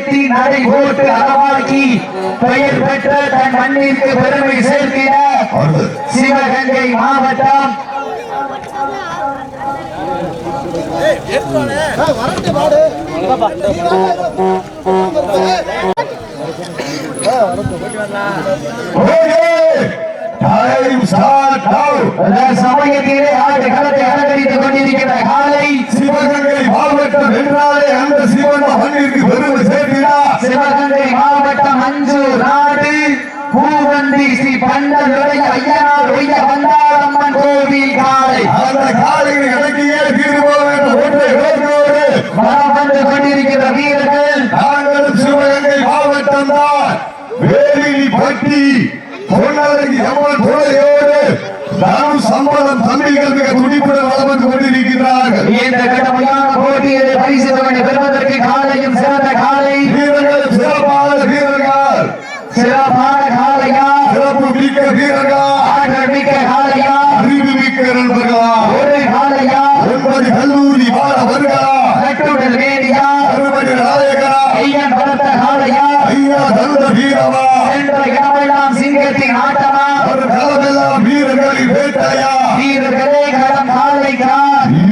உயர்த்தி நடை போட்டு அளவாக்கி பெயர் பெற்ற தன் மண்ணிற்கு பெருமை சேர்க்கிற சிவகங்கை மாவட்டம் சமயத்திலே ஆட்டு களத்தை அலங்கரித்துக் கொண்டிருக்கிற காலை சிவகங்கை மாவட்டம் என்றாலே அந்த சிவன மண்ணிற்கு பெருமை சேர்க்கிறார். சிவகங்கை மாவட்டம் அஞ்சூர் நாடு பூவந்தி ஸ்ரீ பண்டலுடைய ஐயனார் ஒய்ய வந்தாளம்மன் கோவில் காலை அந்த காலையை இறக்கியே தீர்வோம் என்ற ஒன்றை வேண்டோடு மனம் வந்து கொண்டிருக்கிற வீரர்கள் நாங்களும் சிவகங்கை மாவட்டம் தான். வேலி பட்டி பொன்னழகி அம்மன் துணையோடு தானும் சம்பளம் தம்பிகள் மிக துடிப்புடன் வளம் வந்து கொண்டிருக்கிறார்கள். இந்த கடுமையான போட்டியை பரிசு தொகை பெறுவதற்கு காலையும் சிறந்த காலை வீரர்கள் சிறப்பான வீரர்கள் சிறப்பான காலையா சிறப்பு மிக்க வீரர்கள் ஆற்றல் மிக்க காலையா அறிவு மிக்க நண்பர்களா ஒரு காலையா 9 கல்லூரி மாணவர்களா கட்டுடல் வேடியா அருமணி நாயகரா ஐயன் பலத்த காலையா ஐயா தந்த வீரமா என்ற இடமெல்லாம் சிங்கத்தின் ஆட்டமா ஒரு களமெல்லாம் வீரர்களின் வேட்டையா வீரர்களே களம் காலைக்கா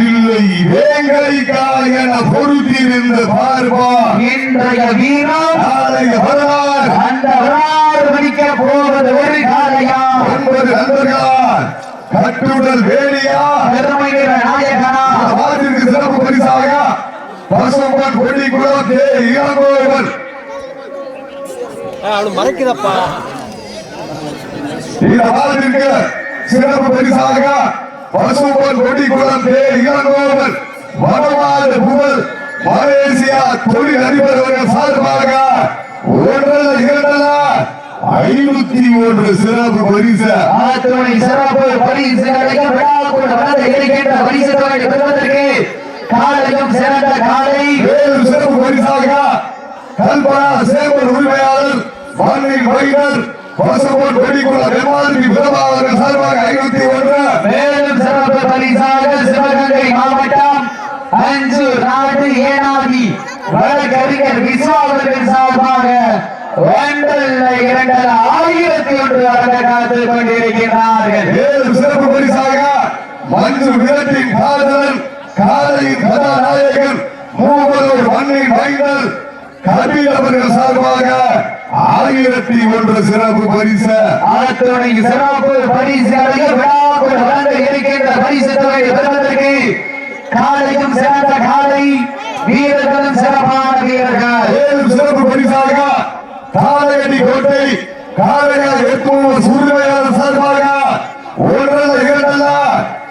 இல்லை வேங்கைக்கா என பொறுத்திருந்து பார்ப்பா இன்றைய வீரம் நாளைய வரலாறு அந்த வரலாறு படிக்க போவது ஒரு காலையா 9 நண்பர்கள் கட்டுடல் வேலியா பெருமைகிற நாயகனா வாதிற்கு சிறப்பு பரிசாக பசும்பன் கொடி குளத்தே இளங்கோவன் மறைக்குதப்பா இந்த வாதிற்கு சிறப்பு பரிசாக பசும்பன் கொடி குளத்தே இளங்கோவன் வடமாடு புகழ் மலேசியா தொழில் அதிபர் அவர்கள் சார்பாக 501 சிறப்பு பரிசு ஆத்துணை சிறப்பு பரிசுகளையும் விழாக்குள் வளர்ந்து இருக்கின்ற பரிசு தொகை பெறுவதற்கு காலையும் சிறந்த காலை மேலும் சிறப்பு பரிசாக கல்பனா சேவல் உரிமையாளர் மண்ணின் மைனர் பசும்பொன் கொடிக்குள வெமாரி பிரபாகரன் சார்பாக 501 மேலும் சிறப்பு பரிசாக சிவகங்கை மாவட்டம் அஞ்சூர் நாடு ஏனாதி வழக்கறிஞர் விஸ்வாவர்கள் சார்பாக 1001 வழங்க காத்துக் கொண்டிருக்கிறார்கள். மேலும் சிறப்பு பரிசாக மஞ்சு விரட்டின் காதலன் காலையின் கதாநாயகன் மூவலூர் மண்ணின் மைனர் கபில் அவர்கள் சார்பாக 1001 சிறப்பு பரிசு அத்துணை சிறப்பு பரிசுகளையும் விழாக்குள் வளர்ந்து இருக்கின்ற பரிசு தொகை பெறுவதற்கு காலையும் சிறந்த காலை வீரர்களும் சிறப்பான வீரர்கள். மேலும் சிறப்பு பரிசாக காலையடி கோட்டை காலையால் எப்பவும் சூரியமையாளர் சார்பாக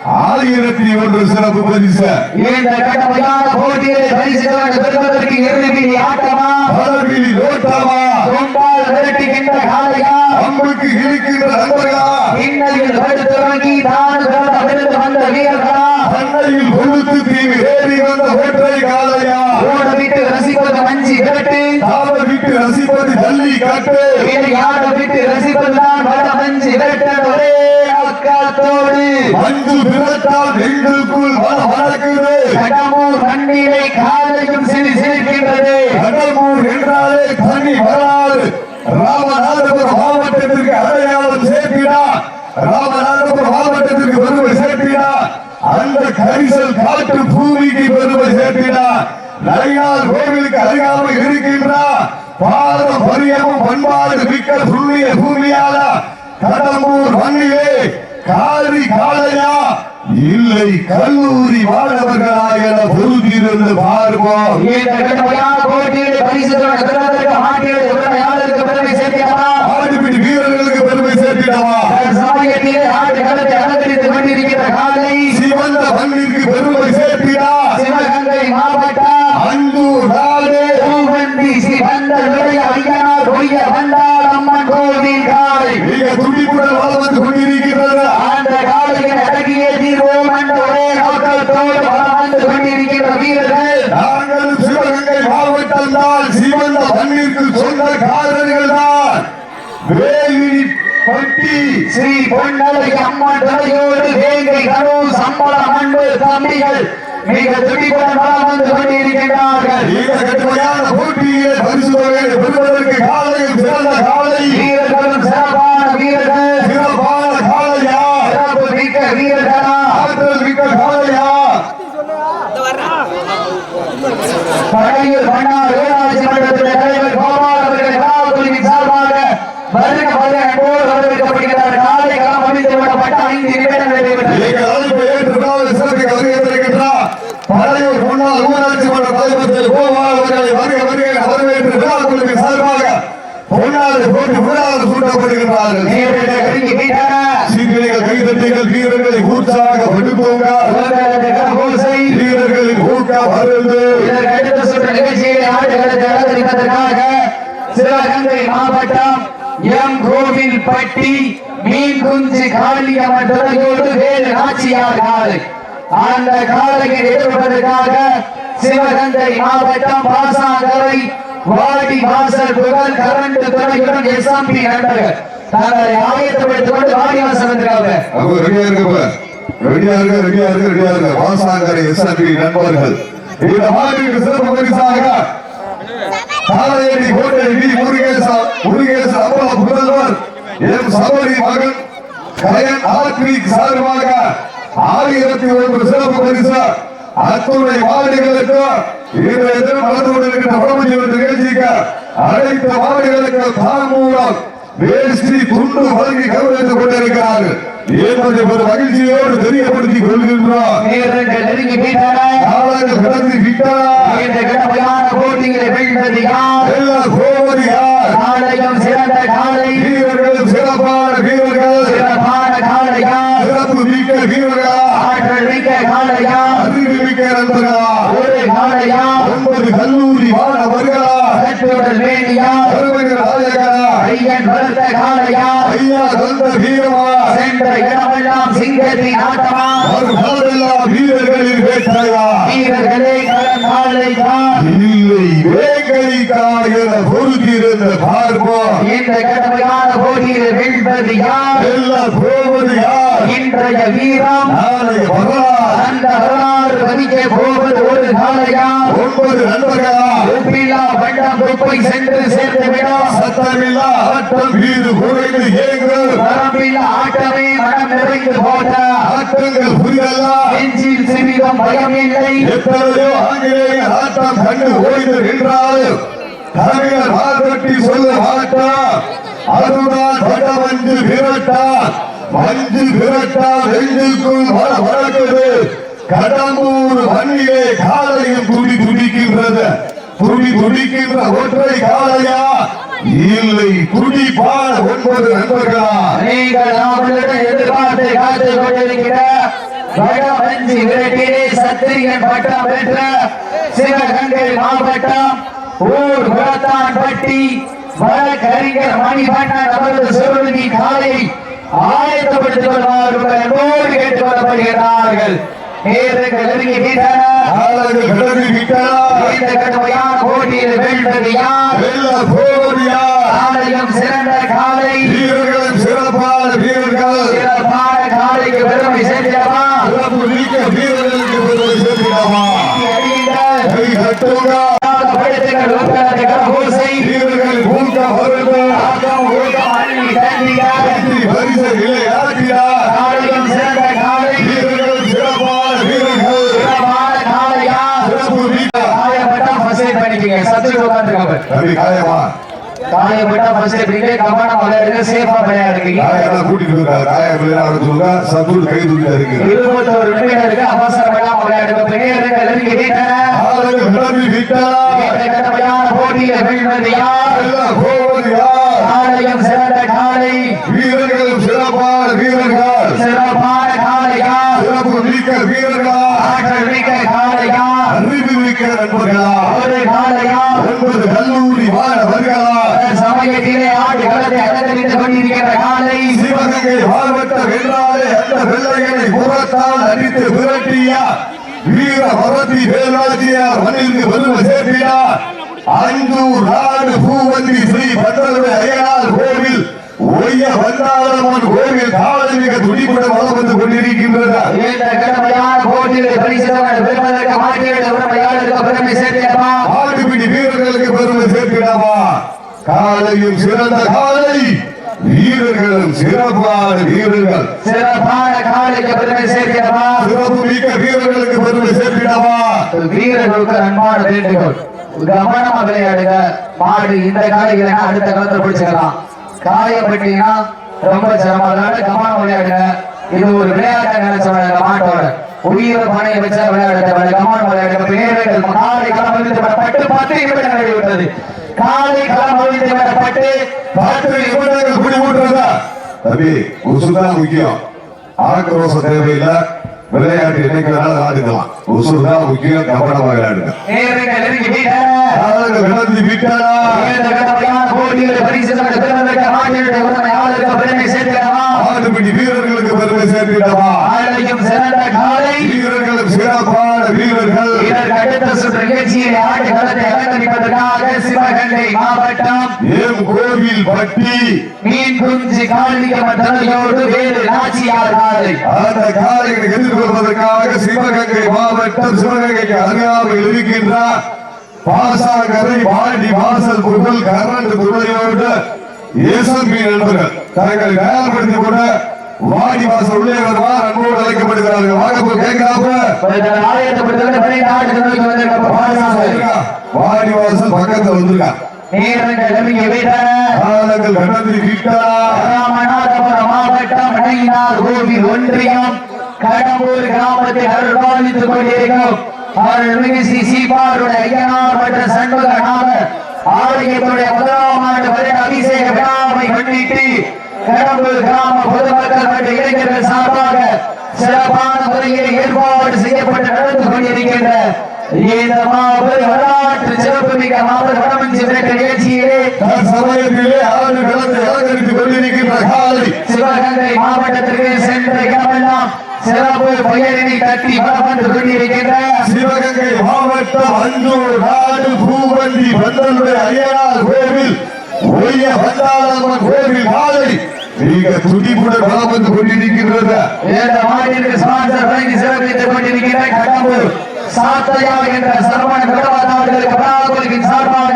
1001 சிறப்பு பரிசு இந்த கடுமையான போட்டியை பரிசு தொகை பெறுவதற்கு இறுதி ஆட்டமா பலவிழி ஓட்டமா கொண்டால் விரட்டுகின்ற காலையா அம்புக்கு இழுக்கின்ற நண்பர்களா இன்னையில் படுத்துறங்கி தான் விருந்து வந்த வீரர்களா சென்னையில் கொழுத்து தீவு ஏறி வந்த ஒற்றை காலையா ஓட விட்டு ரசிப்பது மஞ்சி விரட்டு காவல் விட்டு ரசிப்பது ஜல்லி காட்டு யாட விட்டு ரசிப்பதுதான் வட மஞ்சி விரட்ட ஒரே அக்காத்தோடு மஞ்சு விரட்டால் எங்களுக்குள் வளர்க்கிறது கடமூர் மண்ணிலை காலையும் சிரிக்கின்றது கடலூர் என்றாலே தனி வரலாறு ராமநாதபுரம் மாவட்டத்திற்கு அடையாளம் சேர்க்கிறா ராமநாதபுரம் மாவட்டத்திற்கு பெருமை சேர்க்கிறா அந்த கரிசல் காட்டு பூமிக்கு பெருமை சேர்க்கிறா நரியால் கோவிலுக்கு அருகாமல் இருக்கின்றா பாரம்பரியமும் பண்பாடு மிக்க புண்ணிய பூமியால கடம்பூர் மண்ணிலே காரி காளையா இல்லை கல்லூரி மாணவர்களா என பொருத்திருந்து பார்ப்போம். ஆடுபிடி வீரர்களுக்கு பெருமை சேர்த்திடவா சிவந்த மண்ணிற்கு பெருமை சேர்த்திடா சிவகங்கை மாவட்டம் அஞ்சூர் நாடு அம்மன் கோவில் காலை மிக துடிப்புடன் வளம் வந்து கொண்டிருக்கிறது. அந்த காலையில் அடங்கிய தீர்வோம் என்ற ஒரே நோக்கத்தோடு வளம் வந்து கொண்டிருக்கின்ற வீரர்கள் நாங்களும் சிவகங்கை மாவட்டம் தான் சிவந்த மண்ணிற்கு சொந்தக்காரர்கள் தான். வேலி பட்டி ஸ்ரீ பொன்னலை அம்மன் துணையோடு வேங்கை கரு சம்பளம் அன்பு தம்பிகள் மிக துடிப்புடன் வளம் வந்து கொண்டிருக்கின்றார்கள். இந்த கடுமையான போட்டியிலே பரிசு பொன்னாடு போட்டு விழாவில் சூட்டப்படுகிறார்கள். சீக்கிரங்கள் கைதட்டிகள் வீரர்களை உற்சாகப்படுத்துங்க. வீரர்களின் ஊக்கம் அருந்து நிகழ்ச்சியை ஆடுகளத்தை அலங்கரிப்பதற்காக சிவகங்கை மாவட்டம் எம் கோவில்பட்டி மீன் குஞ்சு காளியம்மன் துறையோடு வேறு நாச்சியார் காலை அந்த காலையை எதிர்ப்பதற்காக சிவகங்கை மாவட்டம் பாசாங்கரை வாடி வாசல் புகழ் கரண்ட் துறையுடன் எஸ்எம்பி நண்பர்கள் தங்களை ஆயத்தப்படுத்திக் கொண்டு வாடி வாசல் வந்திருக்காங்க. ரெடியா இருக்க வாசாங்கரை எஸ்எம்பி நண்பர்கள் இந்த மாநில சிறப்பு பரிசாக காலையடி கோட்டை வி முருகேச அப்பா புதல்வர் எம் சபரி மகன் கயன் ஆத்மிக் சார்பாக 1001 சிறப்பு பரிசு அத்துணை வார்டுகளுக்கு இன்றைய தினம் நடந்து கொண்டிருக்கின்ற பிரபஞ்ச நிகழ்ச்சிக்கு அனைத்து வார்டுகளுக்கு தான் மூலம் வேஷ்டி துண்டு வழங்கி கௌரவித்துக் கொண்டிருக்கிறார்கள் என்பதை ஒரு மகிழ்ச்சியோடு தெரியப்படுத்திக் கொள்கின்றோம். சிறந்த காலை வீரர்கள் சிறப்பான வீரர்கள் சிறப்பு மிக்க வீரர்கள் ஆற்றல் மிக்க காலையா அறிவு மிக்க நண்பர்களா ஒரு காலையா 9 கல்லூரி மாணவர்களா வேணியா ஐயன் வளர்த்த காலையா ஐயா தந்த வீரமா சென்ற இடமெல்லாம் சிங்கத்தின் ஆட்டமா எல்லாம் வீரர்களின் வேட்டையா வீரர்களே காலைக்கா இல்லை வேங்கைக்கா என பொறுத்திருந்த பார்ப்போம். இந்த கடமையான போட்டியில் வெல்வது யார் எல்லாம் போவது யார் இன்றைய வீரம் நாளைய வரலாறு அந்த வரலாறு பதிக்க போவது ஒரு காலையா 9 நண்பர்களா உப்பில்லா வண்டம் குப்பை சென்று சேர்த்து விடும் சத்தமில்லா ஆட்டம் வீடு குறைந்து ஏங்கு வரம்பில்லா ஆட்டமே மனம் நிறைந்து போட்ட ஆட்டங்கள் புரியலா நெஞ்சில் சிறிதும் பயம் இல்லை எத்தனையோ ஆங்கிலேய ஆட்டம் கண்டு ஓய்ந்து நின்றாலும் தமிழர் மாற்றி சொல்லும் ஆட்டம் அதுதான் பட்டமஞ்சு விரட்டா மஞ்சு விரட்டா நெஞ்சுக்குள் வளர்க்குது கடம்பூர் மண்ணிலே காலையும் துடிக்கின்றது துடிக்கின்ற ஒற்றை காலையா இல்லை துடிப்பான 9 நண்பர்களா நீங்கள் அவர்களிடம் எதிர்பார்த்து காத்துக் கொண்டிருக்கிற வடமஞ்சி விரட்டிலே சத்திரியன் பட்டம் பெற்ற சிவகங்கை மாவட்டம் ஊர் குளத்தான்பட்டி வழக்கறிஞர் மணிவண்ணன் அவரது சிறுவனி காலை ஆயத்தப்படுத்திக் கொள்வார்கள் என்போடு கேட்டுக் கொள்ளப்படுகிறார்கள். நேரங்கள் நெருங்கிவிட்டன. இந்த கடுமையான போட்டியில் வெல்வது யார் காலையும் சிறந்த காலை வீரர்களும் சிறப்பான வீரர்கள் சிறப்பான காலைக்கு பெருமை சேர்க்கிறவா வீரர்களுக்கு பெருமை சேர்க்கிறவா கை கட்டுங்க வீரர்கள் ஊக்கம் வருங்கள் வரிசை நிலை ஆகிறார் காலையும் சிறந்த காலை வீரர்களும் சிறப்பான வீரர்கள் சிறப்பு வீரர் காயப்பட்டா ஃபர்ஸ்ட் எய்ட் பண்ணிக்கங்க சத்துரு உட்கார்ந்துருக்காங்க காயமா காயப்பட்டா ஃபர்ஸ்ட் எய்ட் பண்ணிட்டு கவனம் விளையாடுங்க சேஃபா விளையாடுங்க காயெல்லாம் கூட்டிட்டு இருக்காரு காயம் விளையாட சொல்லுங்க சத்துரு கை தூக்கிட்டு இருக்கு 21 நிமிடங்களுக்கு அவசரம் எல்லாம் விளையாடுங்க பிள்ளைகளுக்கு நெருங்கி விட்டன போட்டியில் வெல்வது யார் காலையும் சிறந்த காலை வீரர்களும் சிறப்பான வீரர்கள் சிறப்பான காலையா சிறப்பு மிக்க வீரர்களா ஆற்றல் மிக்க காலையா அறிவு மிக்க நண்பர்களா ஒரு காலையா 9 கல்லூரி மாணவர்களா சமயத்திலே ஆடு களத்தை அலங்கரித்துக் கொண்டிருக்கிற காலை சிவகங்கை மாவட்ட வென்றாலே அந்த வெள்ளையனை புறத்தால் அடித்து விரட்டியா வீர வரதி வேலாஜியார் மண்ணிற்கு பெருமை சேர்க்கிறார். அஞ்சூர் நாடு பூவந்தி ஸ்ரீ பந்தலுடைய ஐயனார் கோவில் ஒய்ய வந்தாளம்மன் கோவில் காலை மிக துடிப்புடன் வளம் வந்து கொண்டிருக்கின்றது. இந்த கடமையான போட்டியில் பரிசுத்தவன் பெறுவதற்கு மாட்டியுள்ள உடமையாளருக்கு பெருமை சேர்க்கிறப்பா ஆடுபிடி வீரர்களுக்கு பெருமை சேர்க்கிறாமா காலையும் சிறந்த காலை வீரர்களும் சிறப்பான வீரர்கள் சிறப்பான காலைக்கு பெருமை சேர்க்கிறப்பா சிறப்பு மிக்க வீரர்களுக்கு பெருமை சேர்க்கிறாமா வீரர்களுக்கு அன்பான வேண்டுகோள் கவனமா விளையாடுங்க மாடு இந்த காலைகளை அடுத்த காலத்துல பிடிச்சுக்கலாம் காயப்பட்டீங்கன்னா ரொம்ப சிரமம் கவனம் விளையாடுங்க இது ஒரு விளையாட்டை நினைச்சவங்க மாட்டோட உயிர் பணையை வச்சா விளையாடுறவங்க கவனம் விளையாடுங்க வீரர்கள் காலை களம் பட்டு 10 நிமிடங்கள் விட்டது காலை களம் ஒழித்து விடப்பட்டு 10 நிமிடங்கள் குடி ஊட்டுறதா தம்பி உசுதான் முக்கியம். ஆக்ரோஷம் தேவையில்லை. விளையாட்டு இணைக்கிறதால ஆடுக்கலாம். உசுதான் முக்கியம். கவனமாக விளையாடுங்க. நேரங்கள் நெருங்கி விளந்து விட்டாரா வீரர்களுக்கு பெருமை சேர்த்திடவா சிறந்த காலை வீரர்களும் சிறப்பான வீரர்கள் அடுத்த சுற்று நிகழ்ச்சியை ஆட்டு களத்தை அலங்கரிப்பதற்காக சிவகங்கை மாவட்டம் கோவில் பட்டி மீன் குஞ்சு காலிக்கப்பட்டோடு வேறு நாச்சியார் காலை அந்த காலைகளை எதிர்கொள்வதற்காக சிவகங்கை மாவட்டம் சிவகங்கைக்கு அருகாமையில் இருக்கின்றார் பாசாகரை வாடி வாசல் புகழ் கரண்ட் துறையோடு எஸ்எம்பி நண்பர்கள் தங்களை தயார்படுத்திக் கொண்ட வாடி வாசல் உள்ளே வருவார் அன்போடு அழைக்கப்படுகிறார்கள். வாகப்பூர் கேட்காம வாடி வாசல் பக்கத்தில் வந்திருக்கா ராமநாதபுரம் மாவட்டம் கோவில் ஒன்றியம் கடம்பூர் கிராமத்தில் அருள்பாலித்துக் கொண்டிருக்கும் அருள்மிகு ஸ்ரீ சீபாருடைய ஐயனார் மற்றும் சண்முகநாதர் ஆலயத்துடைய முதலாம் ஆண்டு வருட அபிஷேக விழாவை முன்னிட்டு கடம்பூர் கிராம பொதுமக்கள் மற்றும் இளைஞர்கள் சார்பாக சிறப்பான முறையில் ஏற்பாடு செய்யப்பட்டு நடந்து கொண்டிருக்கின்ற இந்த மாபெரும் வரலாற்று சிறப்புமிக்க மாபெரும் வடமஞ்சி விரட்ட நிகழ்ச்சியிலே சமயத்திலே ஆறு களத்தை அலங்கரித்துக் கொண்டிருக்கின்ற காலை சிவகங்கை மாவட்டத்திற்கு சென்ற இடமெல்லாம் சிறப்பு பெயரினை தட்டி வளர்ந்து கொண்டிருக்கின்ற சிவகங்கை மாவட்டம் அஞ்சூர் நாடு பூவந்தி பந்தலுடைய ஐயனார் கோவில் ஒய்ய பந்தாளம்மன் கோவில் காலை மிக துடிப்புடன் வளம் வந்து கொண்டிருக்கின்றது. இந்த மாநிலத்திற்கு ஸ்பான்சர் வழங்கி சிறப்பித்துக் கொண்டிருக்கின்ற கடம்பூர் சாத்தையா என்ற சர்வன விடவாதாரர்களுக்கு பராகுலின் சார்பாக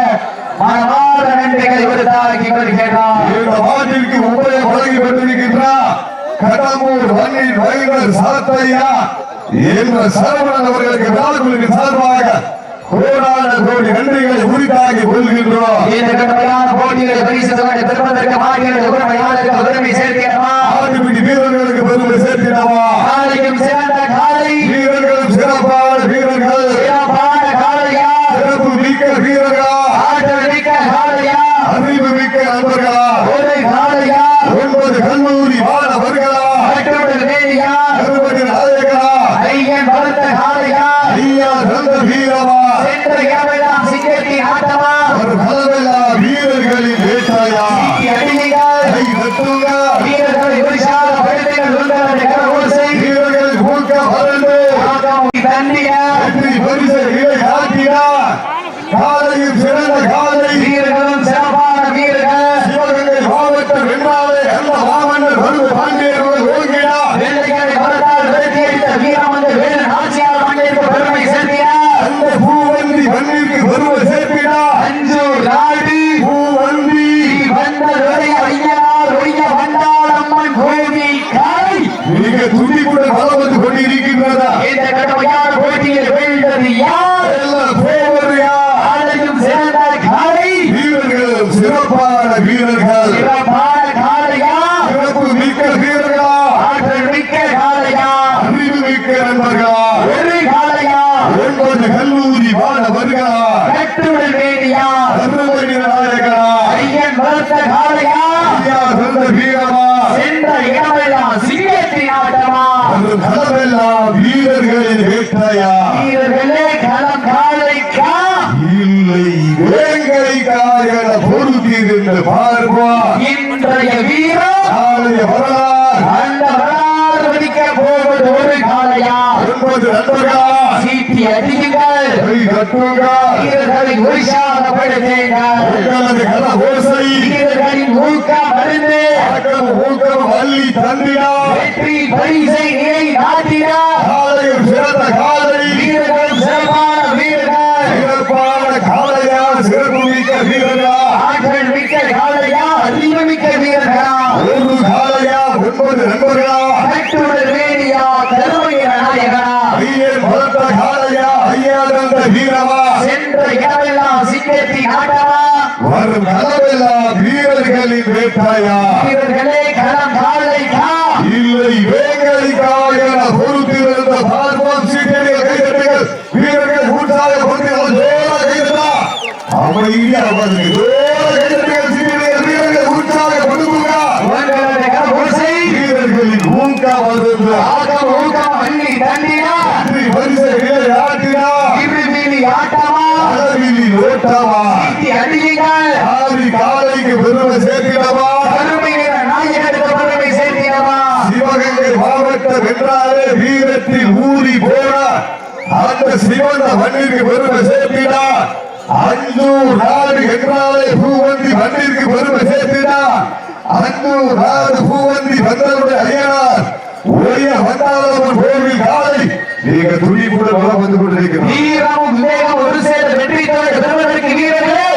மனமார்ந்த நன்றிகளை உறுதியாக்கிக் கொள்கின்றார். இந்த மாட்டிற்கு உபயம் வழங்கி கொண்டிருக்கின்றார் கடம்பூர் வன்னின் வைகர் சாத்தையா என்ற சரவணன் அவர்களுக்கு விழாக்குழுவின் சார்பாக கோடான கோடி நன்றிகளை உரித்தாக்கி கொள்கின்றோம். இந்த கடுமையான போட்டிகளை பரிசு தொகை பெறுவதற்கு மாநிலங்களுக்கு உரிமையாளருக்கு பெருமை சேர்க்கிறவா ஆட்டுப்பிடி வீரர்களுக்கு பெருமை சேர்க்கிறவா காலையும் சிறந்த காலை வீரர்களும் சிறப்பான வீரர்கள் சிறப்பான காலையா சிறப்பு மிக்க வீரர்களா ஆற்றல் மிக்க காலையா அறிவு மிக்க நண்பர்களா ஒரு காலையா 9 கல்லூரி மாணவர்களா மற்றொரு வேலியா கருமணி நாயகரா ஐயன் வளர்த்த காலையா ஐயா நல்ல வீரமா சென்ற இடமெல்லாம் சிங்கத்தின் ஆட்டமா ஒரு கலவெல்லா வீரர்களின் வேட்டையா அடிமைகள் கை தட்டுங்க வீரர்களை உற்சாகப்படுத்துங்கள் உங்களது கரகோசை வீரர்கள் கூட்ட வளர்ந்து தண்ணிய வெற்றி பரிசை இலை ஆட்டினார் காலையும் சிறந்த காலை வீரர்களும் சிறப்பான வீரர்கள் சிவகங்கை மாவட்டம் வெண்ணாலே அல்ல மாமன்னர் வருது பாண்டியர்கள் ஓங்கினார் வெள்ளைகளை மரத்தால் விரட்டி அடித்த வீரமங்கள் வேறு நாச்சியார் மண்ணிற்கு பெருமை சேர்க்கிறார் அந்த பூவந்தி மண்ணிற்கு பெருமை சேர்ப்பினார் அஞ்சூர் நாடு பூவந்தி வந்த ஐயனார் ஒய்ய வந்தாளம்மன் கோவில் காலை மிக துடிப்புடன் வளம் வந்து கொண்டிருக்கின்றதா இந்த கடுமையான போட்டியில் வெல்வது யார் எல்லாம் போவது யார் ஆலையும் சிறந்த காலை வீரர்கள் சிறப்பான வீரர்கள் சிறப்பான காலையா சிறப்பு மிக்க வீரர்களா ஆற்றல் மிக்க காலையா அறிவு மிக்க நண்பர்களா ஒரு காலையா 9 கல்லூரி மாணவர்களா கட்டுடல் வேண்டியா கருமணி நாயகரா ஐயன் வளர்த்த காலையா ஐயா சொந்த வீரமா சென்ற இடமெல்லாம் சிங்கத்தின் ஆட்டமா மற்றும் களமெல்லாம் வீரர்களின் வேட்டையா வீரர்களே களம் காலைக்கா இல்லை வேங்கைக்கா என பொறுத்திருந்து பார்ப்பார் இன்றைய வீரம் நாளைய வரலாறு அந்த வரலாறு வதிக்க போவது ஒரு காலையா 9 நண்பர்களா சீட்டி அடியுங்கள் கை தட்டுங்க வீரர்களை உற்சாகப்படுத்துங்கள் உங்களது கல ஓசை வீரர்களின் ஊக்கம் மருந்து அக்கம் ஊக்கம் அள்ளி தந்தினா வெற்றி பரிசை நிலை நாட்டினா காலையும் சிறந்த காலை வீரர்களும் சிறப்பான வீரர்கள் சிறப்பான காலையா சிறப்பு மிக்க வீரர்களா ஆற்றல் மிக்க காலையா அறிவு மிக்க வீரர்களா ஒரு காலையா 9 நண்பர்களா கட்டுடல் வேணியா கருமைய நாயகனா ஐயன் வளர்த்த காலையா ஐயா தந்த வீரமா சென்ற இடமெல்லாம் சிங்கத்தின் ஆட்டமா வரும் களமெல்லாம் வீரர்களின் வேட்டையா வீரர்களே களம் காலைக்கா இல்லை வேங்கைக்கா என பொறுத்திருந்த பார்ப்போம் சீக்கிரம் கைதட்டுங்கள் வீரர்கள் உற்சாகப்படுத்தி அமைதியாக தட்டவா அடியுங்கள் ஆதி காலைக்கு பெருமை சேர்க்கிறவா பெருமை நாயகனுக்கு பெருமை சேர்க்கிறவா சிவகங்கை மாவட்டம் என்றாலே வீரத்தில் ஊறி போனா அந்த சிவந்த மண்ணிற்கு பெருமை சேர்த்தினா அஞ்சூர் நாடு என்றாலே பூவந்தி மண்ணிற்கு பெருமை சேர்த்தினா அஞ்சூர் நாடு பூவந்தி வந்தவருடைய ஐயனார் ஒளிய வந்தாளவன் கோவில் காலை நீங்க துணிப்புடன் வளம் வந்து கொண்டிருக்கிறோம் வீரமும் விவேகம் ஒரு சேர வெற்றி பெறுவதற்கு வீரர்களே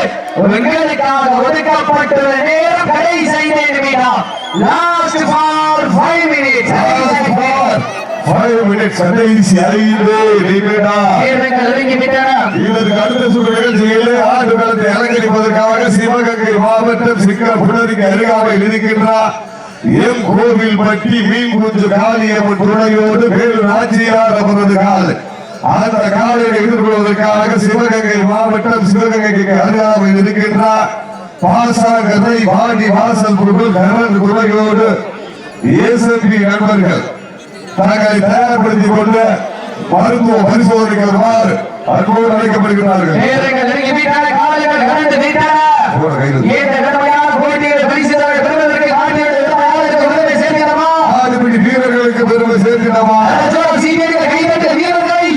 உங்களுக்காக ஒதுக்கப்பட்டுள்ள நேரம் கடைசி 5 நிமிடம் லாஸ்ட் ஃபார் 5 மினிட்ஸ் 5 மினிட்ஸ் கடைசி 5 நிமிடம் வீரர்கள் நெருங்கி விட்டனர் இதற்கு அடுத்த சுற்று நிகழ்ச்சியிலே ஆண்டு களத்தை அலங்கரிப்பதற்காக சிவகங்கை மாவட்டம் சிங்கப்புணரிக்கு அருகாமையில் இருக்கின்றார் எம் கோவில்பட்டி மீன் குஞ்சு காளியம்மன் துணையோடு வேலு நாச்சியார் அவரது காலை அந்த காலையை எதிர்கொள்வதற்காக சிவகங்கை மாவட்டம் சிவகங்கைக்கு அருகாமையில் இருக்கின்றார் பாசாகரை வாடி வாசல் பொருள் கரண் துணையோடு ஏசபி நண்பர்கள் தங்களை தயார்படுத்திக் கொண்டு மருத்துவ பரிசோதனைக்கு வருமாறு அன்போடு அழைக்கப்படுகிறார்கள் வீரர்கள் நெருங்கி விட்டனர் காலைகள் கடந்து விட்டனர் இந்த கடமையான போட்டியில் பரிசுகளை பெறுவதற்கு காட்டியுள்ள எதிர்பார்ப்புகளுக்கு பெருமை சேர்க்கிறோமா ஆடுபிடி வீரர்களுக்கு பெருமை சேர்க்கிறோமா சீனியர்கள் கைதட்ட வீரர்களை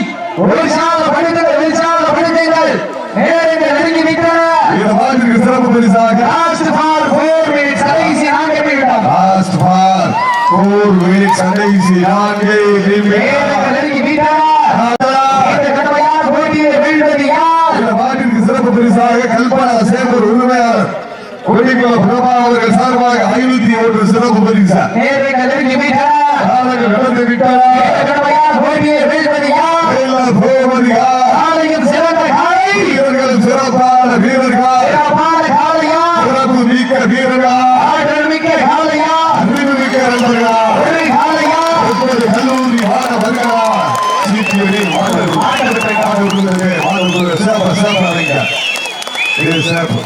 உற்சாகப்படுத்துங்கள் வீரர்கள் நெருங்கி விட்டனர் இந்த மாட்டிற்கு சிறப்பு பரிசாக லாஸ்ட் ஃபார் 4 மினிட்ஸ் கடைசி 4 நிமிடம் லாஸ்ட் ஃபார் 4 மினிட்ஸ் கடைசி 4 நிமிடம் வீரர்கள் நெருங்கி விட்டனர் இந்த கடமையான போட்டியில் வெல்வது யார் இந்த மாட்டிற்கு சிறப்பு பரிசாக கல்பனா சேவர் உரிமையாளர் கொடிக்குளம் பிரபா அவர்கள் சார்பாக 501 சிறப்பு பரிசு வீரர்கள் நெருங்கி விட்டனர் காலங்கள் கடந்து விட்டன இந்த கடமையான போட்டியில் வெல்வது யார் எல்லாம் போவது யார் காலையும் சிறந்த காலை வீரர்களும் சிறப்பான வீரர்கள் சிறப்பான காலையா சிறப்பு மிக்க வீரர்கள் ஆற்றல் மிக்க காலையா அறிவு மிக்க நண்பர்கள் ஒரு காலையா இப்பொழுது கல்லூரி மாணவர்களா சிபிஐ மாணவர்கள் சிறப்பு சிறப்பாக இது சிறப்பு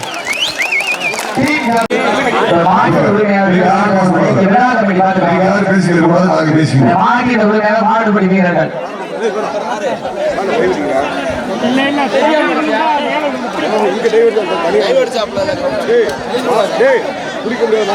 மாநில உரிமையாளர்கள் யார் பேசுகிறது நாங்கள் பேசுகிறோம் மாநில உரிமையாளர் மாடுபடி வீரர்கள் குடிக்க முடியாது